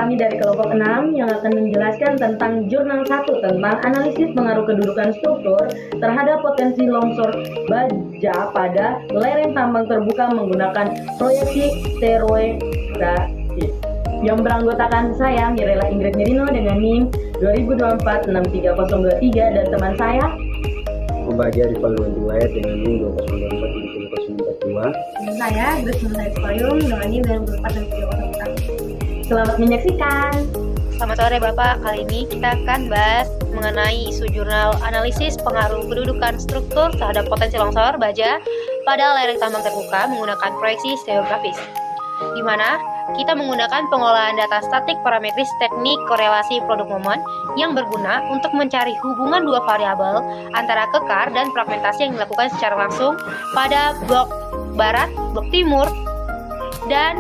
kami dari kelompok 6 yang akan menjelaskan tentang jurnal 1 tentang analisis pengaruh kedudukan struktur terhadap potensi longsor baja pada lereng tambang terbuka menggunakan proyeksi stereografi. Yang beranggotakan saya, Mirella Ingrid Mirino dengan NIM 2024-63023 dan teman saya, Membahagia Rival Wayat dengan NIM 2024-70042. Saya, Grace Nursaid Payung dengan NIM 2024-63041. Selamat menyaksikan. Selamat sore Bapak, kali ini kita akan bahas mengenai isu jurnal analisis pengaruh kedudukan struktur terhadap potensi longsor baja pada lereng tambang terbuka menggunakan proyeksi stereografis, di mana kita menggunakan pengolahan data statik parametris teknik korelasi produk momen yang berguna untuk mencari hubungan dua variabel antara kekar dan fragmentasi yang dilakukan secara langsung pada blok barat, blok timur, dan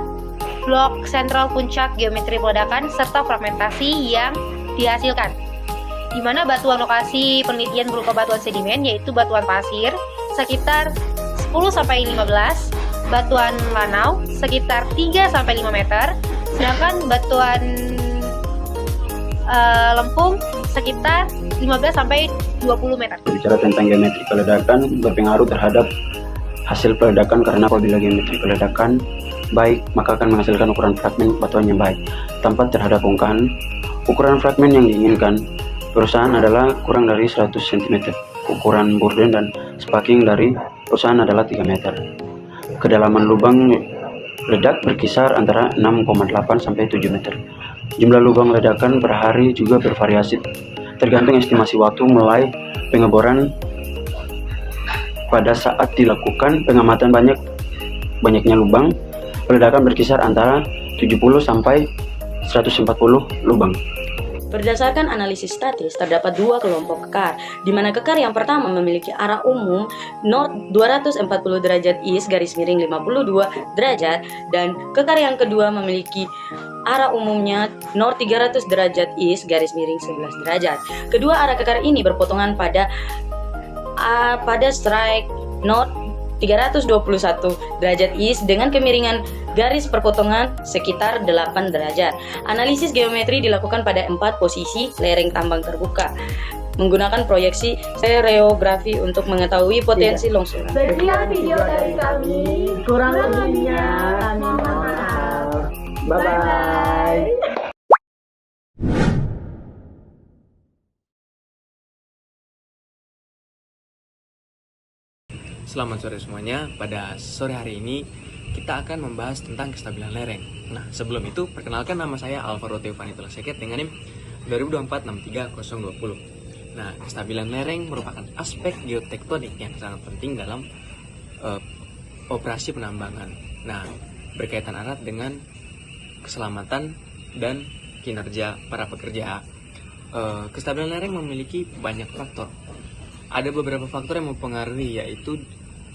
blok sentral puncak geometri peledakan serta fragmentasi yang dihasilkan, di mana batuan lokasi penelitian berupa batuan sedimen yaitu batuan pasir sekitar 10-15, batuan lanau sekitar 3-5 meter, sedangkan batuan lempung sekitar 15-20 meter. Bicara tentang geometri peledakan berpengaruh terhadap hasil peledakan karena apabila geometri peledakan baik maka akan menghasilkan ukuran fragmen batuan yang baik tanpa terhadap bongkahan. Ukuran fragmen yang diinginkan perusahaan adalah kurang dari 100 cm. Ukuran burden dan spaking dari perusahaan adalah 3 meter. Kedalaman lubang ledak berkisar antara 6,8 sampai 7 meter. Jumlah lubang ledakan per hari juga bervariasi tergantung estimasi waktu mulai pengeboran. Pada saat dilakukan pengamatan banyaknya lubang, ledakan berkisar antara 70 sampai 140 lubang. Berdasarkan analisis statis, terdapat dua kelompok kekar, di mana kekar yang pertama memiliki arah umum north 240 derajat east garis miring 52 derajat, dan kekar yang kedua memiliki arah umumnya north 300 derajat east garis miring 11 derajat. Kedua arah kekar ini berpotongan pada strike north 321 derajat east dengan kemiringan garis perpotongan sekitar 8 derajat. Analisis geometri dilakukan pada 4 posisi lereng tambang terbuka menggunakan proyeksi stereografi untuk mengetahui potensi longsoran. Sekian video dari kami, kurang lebihnya kami mohon maaf. Bye-bye. Selamat sore semuanya. Pada sore hari ini kita akan membahas tentang kestabilan lereng. Nah, sebelum itu perkenalkan nama saya Alvaro Teofani Seket dengan NIM 2024-63020. Nah, kestabilan lereng merupakan aspek geotektonik yang sangat penting dalam operasi penambangan. Nah, berkaitan erat dengan keselamatan dan kinerja para pekerja. Kestabilan lereng memiliki banyak faktor. Ada beberapa faktor yang mempengaruhi, yaitu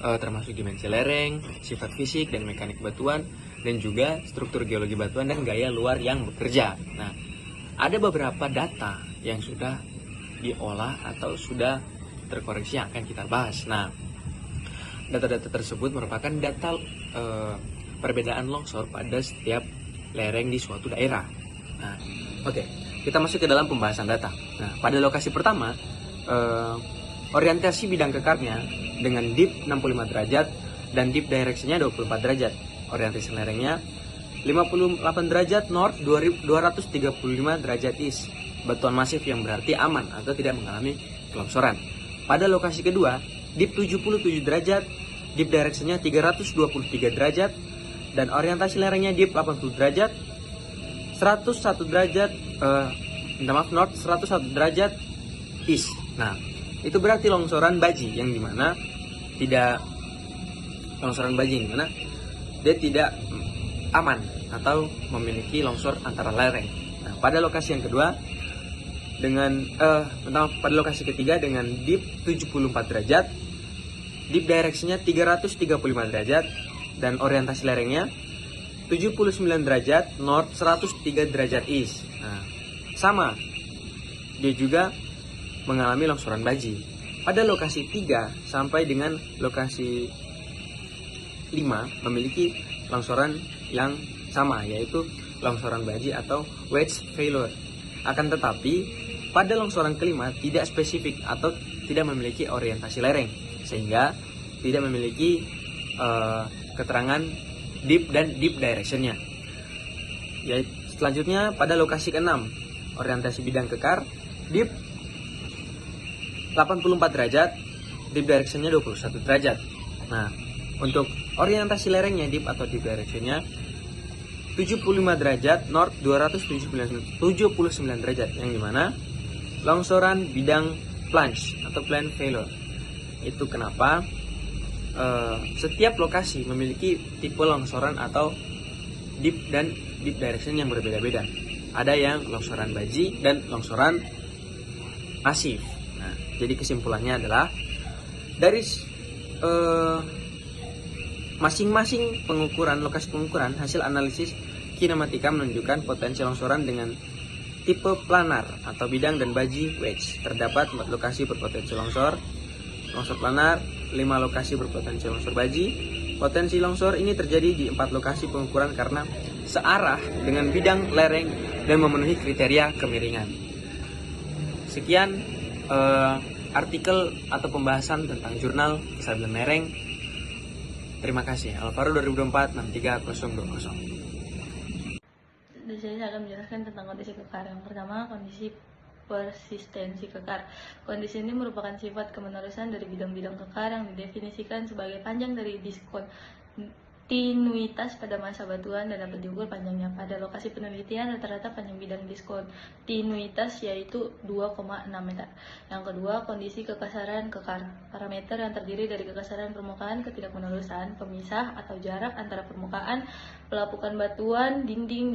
termasuk dimensi lereng, sifat fisik dan mekanik batuan, dan juga struktur geologi batuan dan gaya luar yang bekerja. Nah, ada beberapa data yang sudah diolah atau sudah terkoreksi yang akan kita bahas. Nah, data-data tersebut merupakan data perbedaan longsor pada setiap lereng di suatu daerah. Nah, oke, kita masuk ke dalam pembahasan data. Nah, pada lokasi pertama, orientasi bidang kekarnya dengan dip 65 derajat dan dip direksinya 24 derajat. Orientasi lerengnya 58 derajat north, 235 derajat east. Batuan masif yang berarti aman atau tidak mengalami kelongsoran. Pada lokasi kedua, dip 77 derajat, dip direksinya 323 derajat, dan orientasi lerengnya dip 80 derajat, 101 derajat, north, 101 derajat east. Nah, itu berarti longsoran baji yang dimana tidak dia tidak aman atau memiliki longsor antara lereng. Nah, pada lokasi yang kedua pada lokasi ketiga dengan dip 74 derajat, dip direksinya 335 derajat, dan orientasi lerengnya 79 derajat north, 103 derajat east. Nah, sama, dia juga mengalami longsoran baji. Pada lokasi 3 sampai dengan lokasi 5 memiliki longsoran yang sama, yaitu longsoran baji atau wedge failure. Akan tetapi, pada longsoran kelima tidak spesifik atau tidak memiliki orientasi lereng, sehingga tidak memiliki keterangan deep dan deep directionnya. Selanjutnya pada lokasi ke-6, orientasi bidang kekar, deep 84 derajat, deep directionnya 21 derajat. Nah, untuk orientasi lerengnya deep atau deep directionnya 75 derajat, north 279 derajat, yang dimana longsoran bidang plunge atau plane failure. Itu kenapa setiap lokasi memiliki tipe longsoran atau deep dan deep direction yang berbeda-beda. Ada yang longsoran baji dan longsoran masif. Nah, jadi kesimpulannya adalah dari masing-masing lokasi pengukuran, hasil analisis kinematika menunjukkan potensi longsoran dengan tipe planar atau bidang dan baji wedge. Terdapat 4 lokasi berpotensi longsor planar, 5 lokasi berpotensi longsor baji. Potensi longsor ini terjadi di 4 lokasi pengukuran karena searah dengan bidang lereng dan memenuhi kriteria kemiringan. Sekian artikel atau pembahasan tentang jurnal kestabilan lereng. Terima kasih. Alvaro 2024 63020. Di sini saya akan menjelaskan tentang kondisi kekar. Yang pertama, kondisi persistensi kekar. Kondisi ini merupakan sifat kemenerusan dari bidang-bidang kekar yang didefinisikan sebagai panjang dari diskontinuitas pada masa batuan dan dapat diukur panjangnya. Pada lokasi penelitian, rata-rata panjang bidang diskontinuitas yaitu 2,6 meter. Yang kedua, kondisi kekasaran kekar. Parameter yang terdiri dari kekasaran permukaan, ketidakmenerusan, pemisah atau jarak antara permukaan, pelapukan batuan, dinding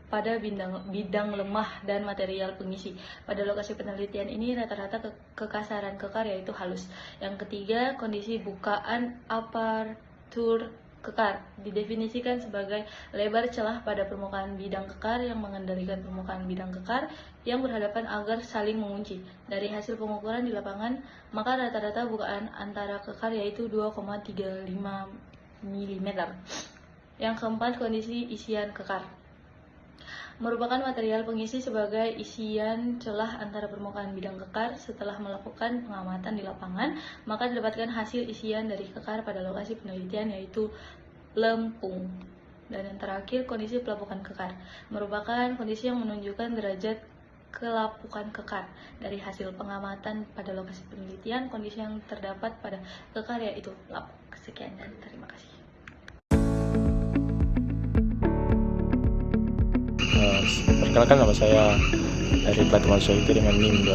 pada bidang lemah dan material pengisi. Pada lokasi penelitian ini rata-rata kekasaran kekar yaitu halus. Yang ketiga, kondisi bukaan apertur kekar didefinisikan sebagai lebar celah pada permukaan bidang kekar yang mengendalikan permukaan bidang kekar yang berhadapan agar saling mengunci. Dari hasil pengukuran di lapangan, maka rata-rata bukaan antara kekar yaitu 2,35 mm. Yang keempat, kondisi isian kekar merupakan material pengisi sebagai isian celah antara permukaan bidang kekar. Setelah melakukan pengamatan di lapangan, maka didapatkan hasil isian dari kekar pada lokasi penelitian yaitu lempung. Dan yang terakhir, kondisi pelapukan kekar merupakan kondisi yang menunjukkan derajat kelapukan kekar. Dari hasil pengamatan pada lokasi penelitian, kondisi yang terdapat pada kekar yaitu lapuk. Sekian dan terima kasih. Perkenalkan, nama saya dari Platuman Sohito dengan NIM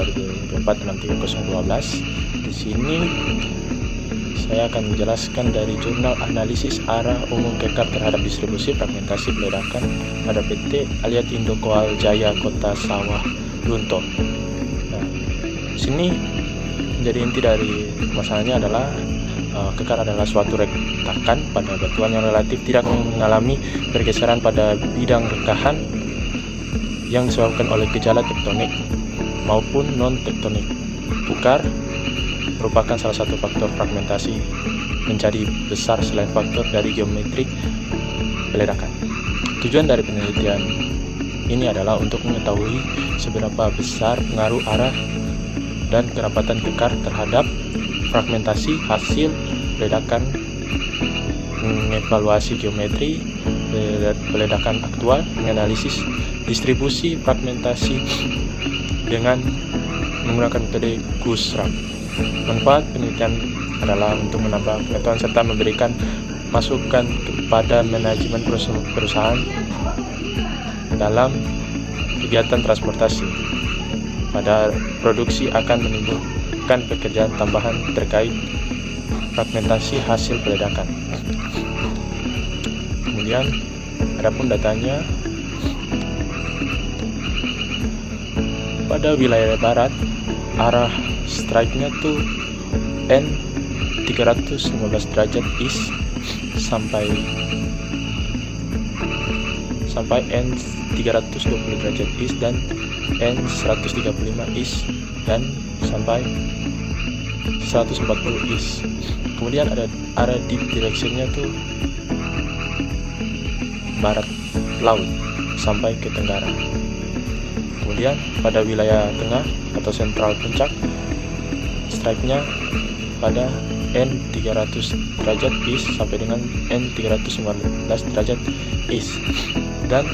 2024-63012. Di sini saya akan menjelaskan dari jurnal analisis arah umum kekar terhadap distribusi fragmentasi peledakan pada PT Aliat Indo Koal Jaya Kota Sawah Lunto. Nah, di sini menjadi inti dari masalahnya adalah kekar adalah suatu retakan pada batuan yang relatif tidak mengalami pergeseran pada bidang rekahan yang disebabkan oleh gejala tektonik maupun non-tektonik. Kekar merupakan salah satu faktor fragmentasi menjadi besar selain faktor dari geometrik peledakan. Tujuan dari penelitian ini adalah untuk mengetahui seberapa besar pengaruh arah dan kerapatan kekar terhadap fragmentasi hasil peledakan, mengevaluasi geometri peledakan aktual, menganalisis distribusi fragmentasi dengan menggunakan metode Gusram. Manfaat penelitian adalah untuk menambah pengetahuan serta memberikan masukan kepada manajemen perusahaan dalam kegiatan transportasi. Pada produksi akan menimbulkan pekerjaan tambahan terkait fragmentasi hasil peledakan. Kemudian adapun datanya, pada wilayah barat arah strike-nya tuh N 315 derajat east sampai N 320 derajat east dan N 135 east dan sampai 140 east. Kemudian ada arah deep direction-nya tuh barat laut sampai ke tenggara. Kemudian pada wilayah tengah atau sentral puncak, strike-nya pada N300 derajat east sampai dengan N315 derajat east, dan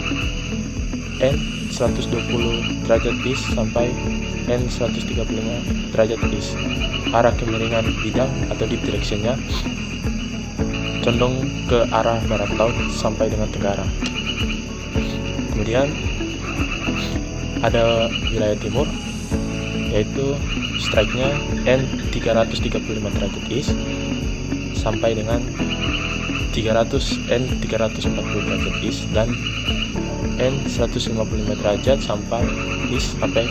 N120 derajat east sampai N135 derajat east. Arah kemiringan bidang atau deep direction-nya condong ke arah barat laut sampai dengan tenggara. Kemudian ada wilayah timur, yaitu strike-nya N335 derajat east sampai dengan N340 derajat east, dan N155 derajat sampai east sampai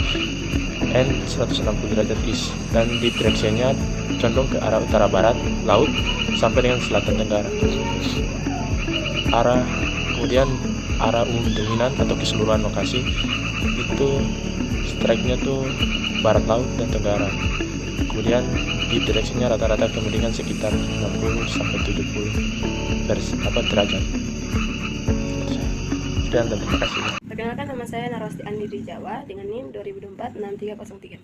N160 derajat east, dan di direction-nya condong ke arah utara barat laut sampai dengan selatan tenggara. Kemudian arah umum dominan atau keseluruhan lokasi itu strike-nya tuh barat laut dan tenggara. Kemudian di direction-nya rata-rata kemiringan sekitar 60 sampai 70 derajat. Sekian dan terima kasih. Perkenalkan, nama saya Narwasti Andi di Jawa dengan NIM 2024-6303.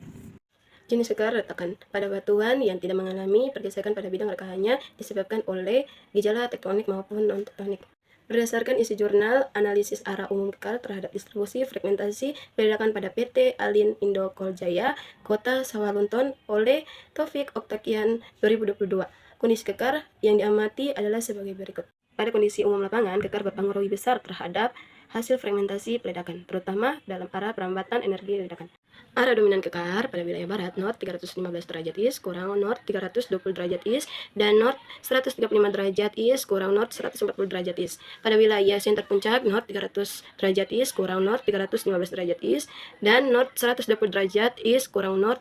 Jenis kekar retakan pada batuan yang tidak mengalami pergesekan pada bidang rekahannya disebabkan oleh gejala tektonik maupun non-tektonik. Berdasarkan isi jurnal analisis arah umum kekar terhadap distribusi fragmentasi ledakan pada PT Alin Indo Coal Jaya, Kota Sawalunton oleh Taufik Oktakian 2022. Kondisi kekar yang diamati adalah sebagai berikut. Pada kondisi umum lapangan, kekar berpengaruh besar terhadap hasil fragmentasi peledakan, terutama dalam arah perambatan energi ledakan. Arah dominan kekar pada wilayah barat North 315 derajat east kurang North 320 derajat east dan North 135 derajat east kurang North 140 derajat east. Pada wilayah center puncak North 300 derajat east kurang North 315 derajat east dan North 120 derajat east kurang North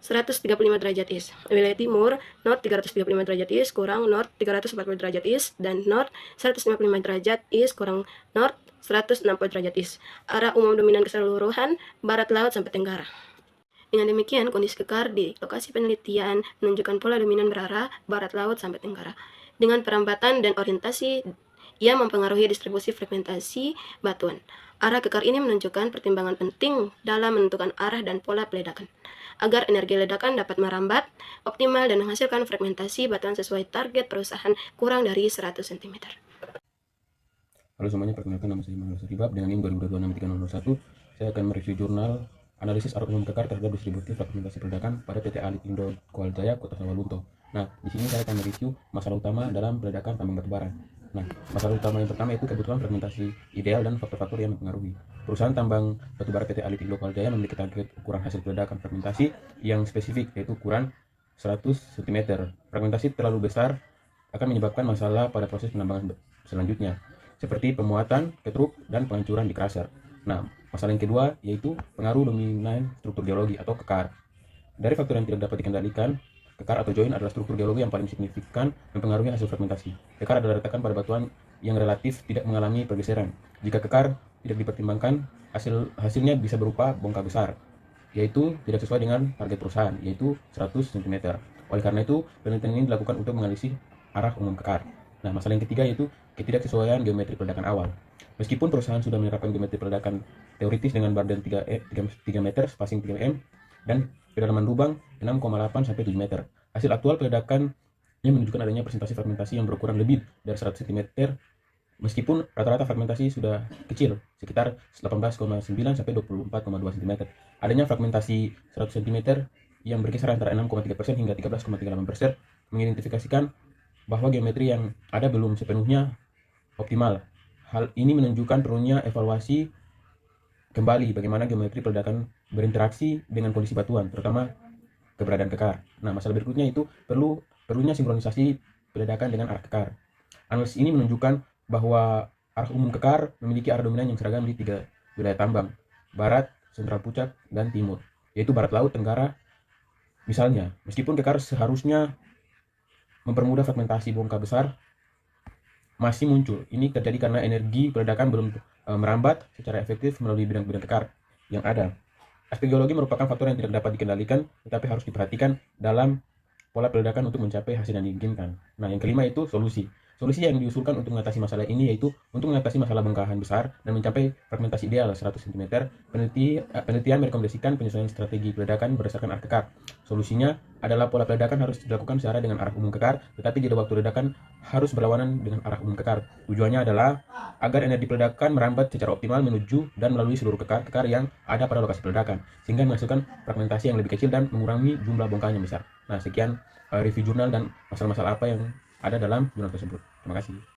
135 derajat east. Wilayah timur North 335 derajat east kurang North 340 derajat east dan North 155 derajat east kurang North 160 derajat east. Arah umum dominan keseluruhan barat laut sampai tenggara. Dengan demikian, kondisi kekar di lokasi penelitian menunjukkan pola dominan berarah barat laut sampai tenggara. Dengan perambatan dan orientasi yang mempengaruhi distribusi fragmentasi batuan. Arah kekar ini menunjukkan pertimbangan penting dalam menentukan arah dan pola peledakan, agar energi ledakan dapat merambat optimal dan menghasilkan fragmentasi batuan sesuai target perusahaan kurang dari 100 cm. Halo semuanya, perkenalkan nama saya Manuel Ribab dengan NIM 2022-6301. Saya akan mereview jurnal analisis arah umum kekar terhadap distribusi fragmentasi peledakan pada PT Alin Indo Coal Jaya, Kota Sawalunto. Nah, di sini saya akan mereview masalah utama dalam peledakan tambang batubara. Nah, masalah utama yang pertama itu kebutuhan fragmentasi ideal dan faktor-faktor yang mempengaruhi. Perusahaan tambang batubara PT Alin Indo Coal Jaya memiliki target ukuran hasil peledakan fragmentasi yang spesifik, yaitu ukuran 100 cm. Fragmentasi terlalu besar akan menyebabkan masalah pada proses penambangan selanjutnya, seperti pemuatan ke truk dan penghancuran di crusher. Nah, masalah yang kedua yaitu pengaruh dominan struktur geologi atau kekar. Dari faktor yang tidak dapat dikendalikan, kekar atau join adalah struktur geologi yang paling signifikan mempengaruhi hasil fragmentasi. Kekar adalah retakan pada batuan yang relatif tidak mengalami pergeseran. Jika kekar tidak dipertimbangkan, hasilnya bisa berupa bongkah besar, yaitu tidak sesuai dengan target perusahaan, yaitu 100 cm. Oleh karena itu, penelitian ini dilakukan untuk menganalisis arah umum kekar. Nah, masalah yang ketiga yaitu ketidaksesuaian geometri peledakan awal. Meskipun perusahaan sudah menerapkan geometri peledakan teoritis dengan badan 3 meter, spacing 3 m, dan kedalaman lubang 6,8 sampai 7 meter. Hasil aktual peledakan yang menunjukkan adanya presentasi fragmentasi yang berukuran lebih dari 100 cm, meskipun rata-rata fragmentasi sudah kecil, sekitar 18,9 sampai 24,2 cm. Adanya fragmentasi 100 cm yang berkisar antara 6,3% hingga 13,38% mengidentifikasikan bahwa geometri yang ada belum sepenuhnya optimal. Hal ini menunjukkan perlunya evaluasi kembali bagaimana geometri peledakan berinteraksi dengan kondisi batuan, terutama keberadaan kekar. Nah, masalah berikutnya itu perlunya sinkronisasi peledakan dengan arah kekar. Analisis ini menunjukkan bahwa arah umum kekar memiliki arah dominan yang seragam di 3 wilayah tambang, barat, sentral puncak, dan timur, yaitu barat laut, tenggara. Misalnya, meskipun kekar seharusnya mempermudah fragmentasi bongkah besar, masih muncul. Ini terjadi karena energi peledakan belum merambat secara efektif melalui bidang-bidang kekar yang ada. Aspek geologi merupakan faktor yang tidak dapat dikendalikan, tetapi harus diperhatikan dalam pola peledakan untuk mencapai hasil yang diinginkan. Nah, yang kelima itu solusi. Solusi yang diusulkan untuk mengatasi masalah ini yaitu untuk mengatasi masalah bongkahan besar dan mencapai fragmentasi ideal 100 cm, penelitian merekomendasikan penyesuaian strategi peledakan berdasarkan arah kekar. Solusinya adalah pola peledakan harus dilakukan searah dengan arah umum kekar, tetapi jeda waktu ledakan harus berlawanan dengan arah umum kekar. Tujuannya adalah agar energi peledakan merambat secara optimal menuju dan melalui seluruh kekar yang ada pada lokasi peledakan, sehingga menghasilkan fragmentasi yang lebih kecil dan mengurangi jumlah bongkahan yang besar. Nah, sekian review jurnal dan masalah-masalah apa yang ada dalam jurnal tersebut. Terima kasih.